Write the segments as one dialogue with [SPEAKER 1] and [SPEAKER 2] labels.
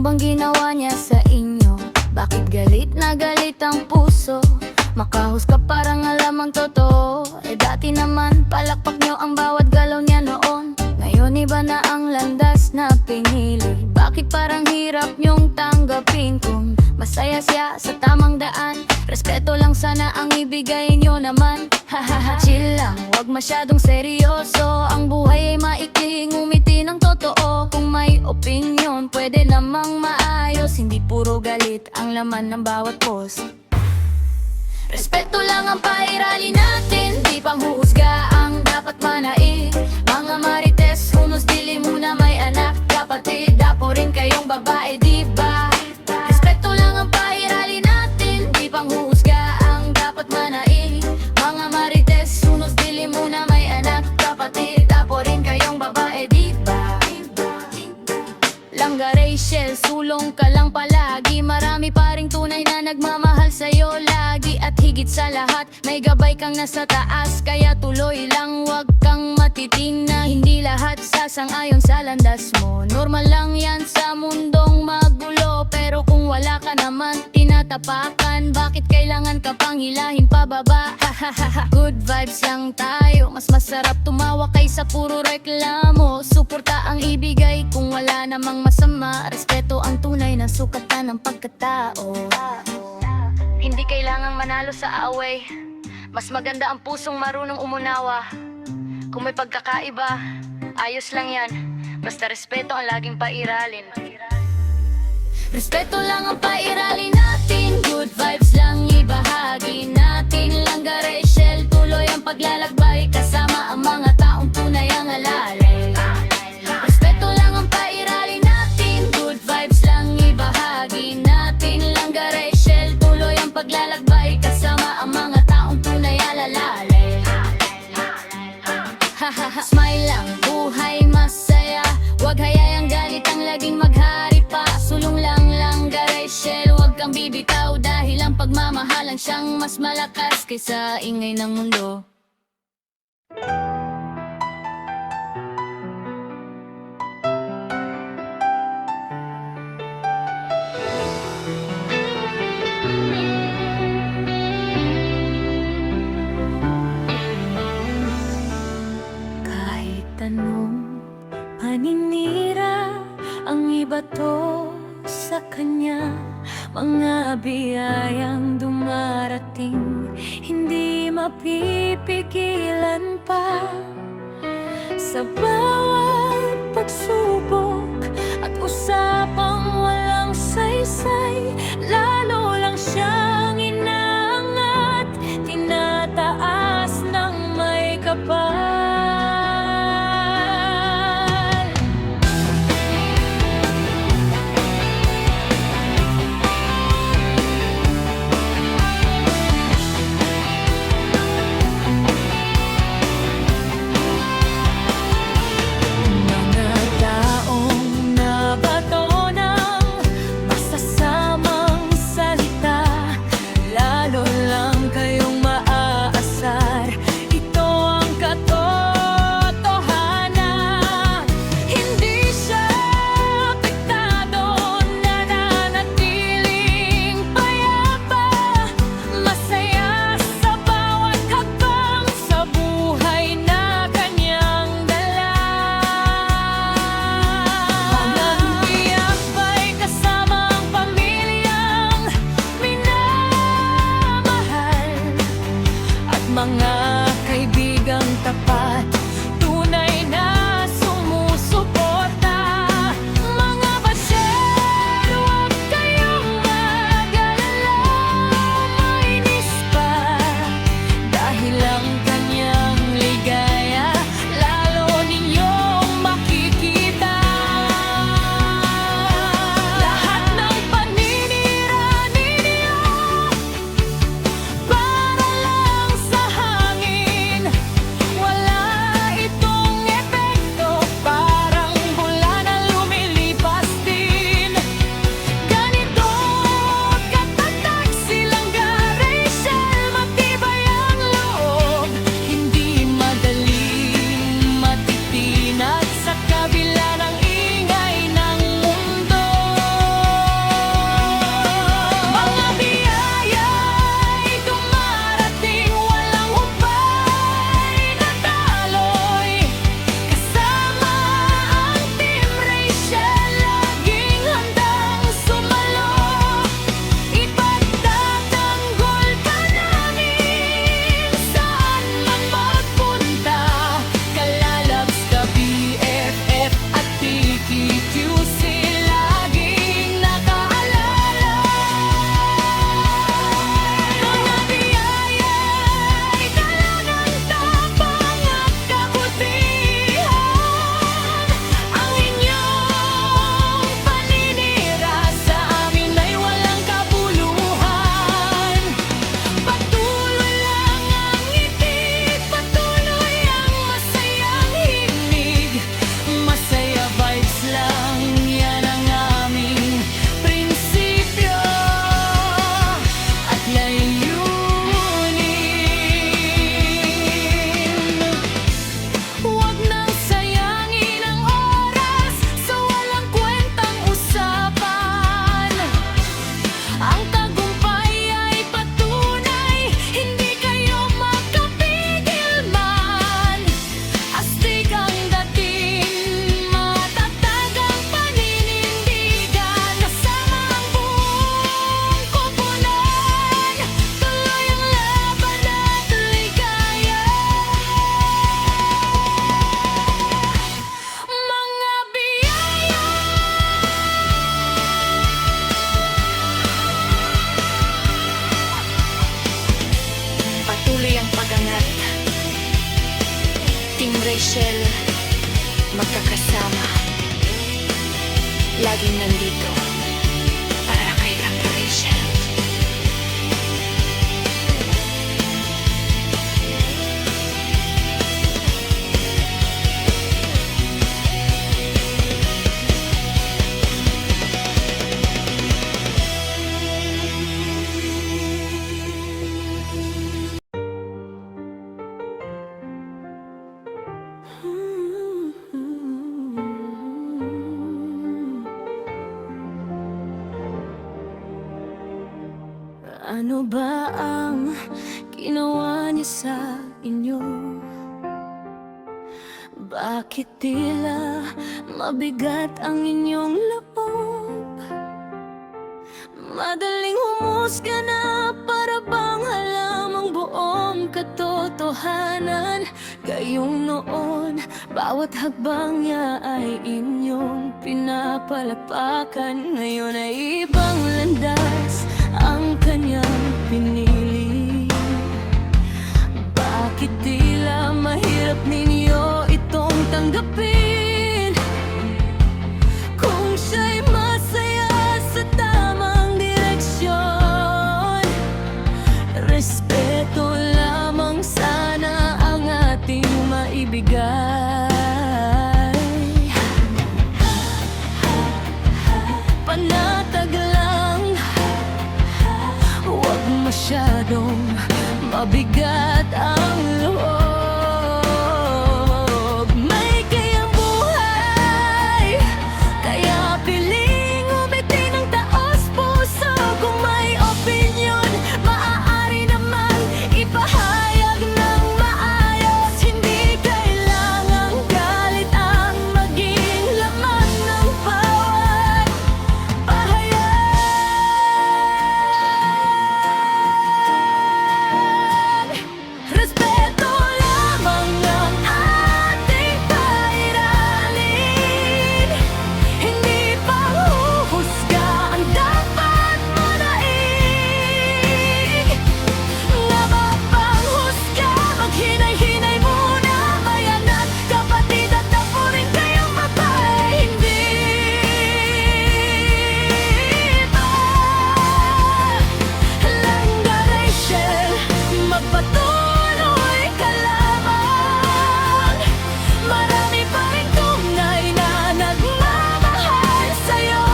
[SPEAKER 1] bang ginawa niya sa inyo? Bakit galit na galit ang puso? Makahusga parang alam ang totoo. Dati naman palakpak nyo ang bawat galaw niya noon. Ngayon iba na ang landas na pinili. Bakit parang hirap nyong tanggapin kung masaya siya sa tamang daan? Respeto lang sana ang ibigay nyo naman. Hahaha, chill lang, wag masyadong seryoso. Ang buhay ay maikli, ngumiti ng totoo. Kung may opinion, pwede namang maayos. Hindi puro galit ang laman ng bawat post. Respeto lang ang pairali natin, di panghuhusga ang dapat manaig. Mga marites, hunos dili muna may anak, kapatid, dapo rin kayong babae, di ba? Respeto lang ang pairali natin, di panghuhusga ang dapat manaig. Mga marites, hunos dili muna may anak, kapatid, dapo rin kayong babae, di ba? Langga Rachel, sulong ka lang palagi. Marami pa ring tunay na nagmamahal sa'yo lagi. At higit sa lahat, may gabay kang nasa taas. Kaya tuloy lang, wag kang matiting na hindi lahat sasang-ayon sa landas mo. Normal lang yan sa mundong magulo. Pero kung wala ka naman tinatapakan, bakit kailangan ka pang hilahin pababa? Good vibes lang tayo, mas masarap tumawa kaysa puro reklamo. Suporta ang ibigay kung wala namang masama. Respeto ang tunay na sukatan ng pagkatao. Hindi kailangang manalo sa away. Mas maganda ang pusong marunong umunawa. Kung may pagkakaiba, ayos lang yan. Basta respeto ang laging pairalin. Respeto lang ang pairalin natin. Good vibes lang ibahagi natin. Langga Rachel, tuloy ang paglalakbay. Kasama ang mga taong tunay ang alalay. Respeto lang ang pairalin natin. Good vibes lang ibahagi natin. Langga Rachel, tuloy ang paglalakbay. Kasama ang mga taong tunay ang alalay. Smile lang, buhay masaya. Huwag hayayang galit ang laging maghari pa. Sulong lang Langga Rachel, huwag kang bibitaw. Dahil ang pagmamahalan siyang mas malakas kaysa ingay ng mundo. Kahit anong paninira ang ibato sa kanya, mga biyayang dumarating, hindi mapipigilan pa. Sa bawat pagsubok at usapang walang saysay, lalo lang siyang inaangat, tinataas ng may kapal. Mga taong nabato na Ano ba ang ginawa niya sa inyo? Bakit tila mabigat ang inyong loob? Madaling humusga na para bang halamang buong katotohanan. Gayong noon, bawat hakbang niya ay inyong pinapalapakan. Ngayon ay ibang landas ang kanyang pinili. Bakit tila mahirap ninyo itong tanggapin? Kung siya'y masaya sa tamang direksyon, respeto lamang sana ang ating maibigay. Panatag lang, huwag masyadong mabigat ang loob. May kayang buhay, kaya piling umitin ng taos puso. Kung may opinyon, maaari naman ipahayag ng maayos. Hindi kailangang galit ang maging laman ng bawat pahayag. Respeto lamang ang ating pairalin. Hindi panghuhusga ang dapat manaig. Napapanghusga, maghinay-hinay muna. Bayan at kapatid at apo rin kayong babae. Hindi ba langga, Rachel? Magpatuloy ka lamang. Marami pa rin tunay na nagmamahal sa'yo.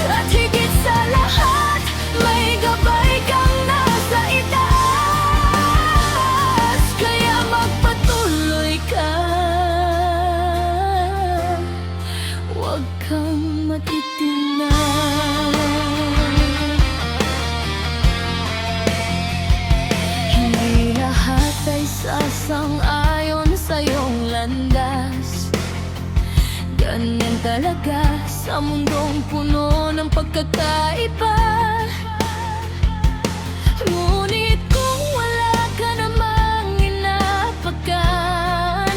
[SPEAKER 1] At higit sa lahat, may gabay kang nasa itaas. Kaya magpatuloy ka, huwag kang matitinag. Hindi lahat ay sasang-ayon sa iyong landas. Ganyan talaga sa mundong puno ng pagkakaiba. Ngunit kung wala ka namang inapakan,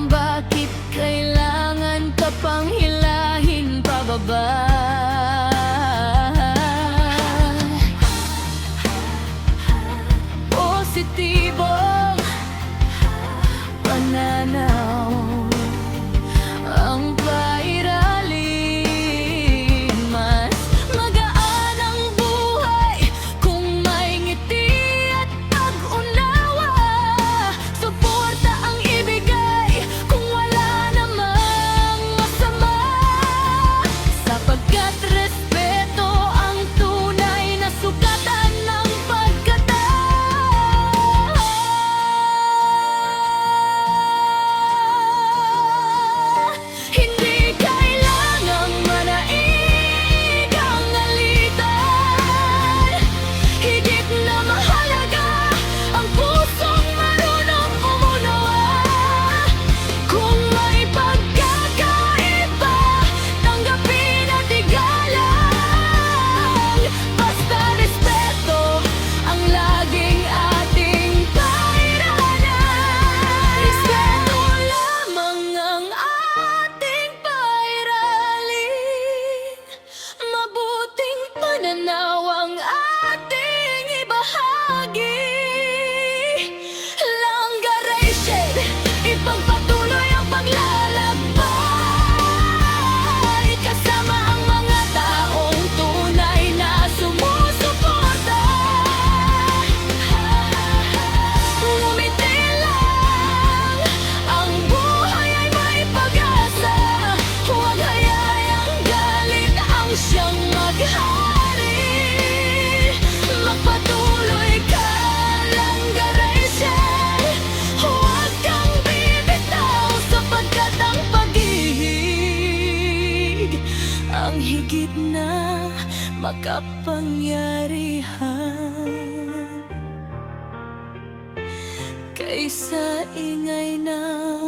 [SPEAKER 1] bakit kailangan ka pang hilahin pababa? Positibong pananaw ang pairalin. Mas magaan ang buhay kung may ngiti at pag-unawa. Suporta ang ibigay kung wala namang masama. Sapagkat respeto ang tunay na sukatan ng pagkatao. Hindi kailangang manaig ang alitan. Higit na mahalaga ang pusong marunong umunawa. Kung may pagkakaiba, tanggapin at igalang. Basta respeto ang laging ating pairalan. Respeto lamang ang ating pairalin. Mabuting pananaw ang ating ibahagi. Langga, Rachel, ipagpatuloy ang paglalakbay. Kasama ang mga taong tunay na sumusuporta. Ngumiti lang, ang buhay ay may pag-asa. Huwag hayayang galit ang siyang maghari. Magpatuloy ka, Langga, Rachel. Huwag kang bibitaw sapagkat ang pag-ibig ang higit na makapangyarihan kaysa ingay ng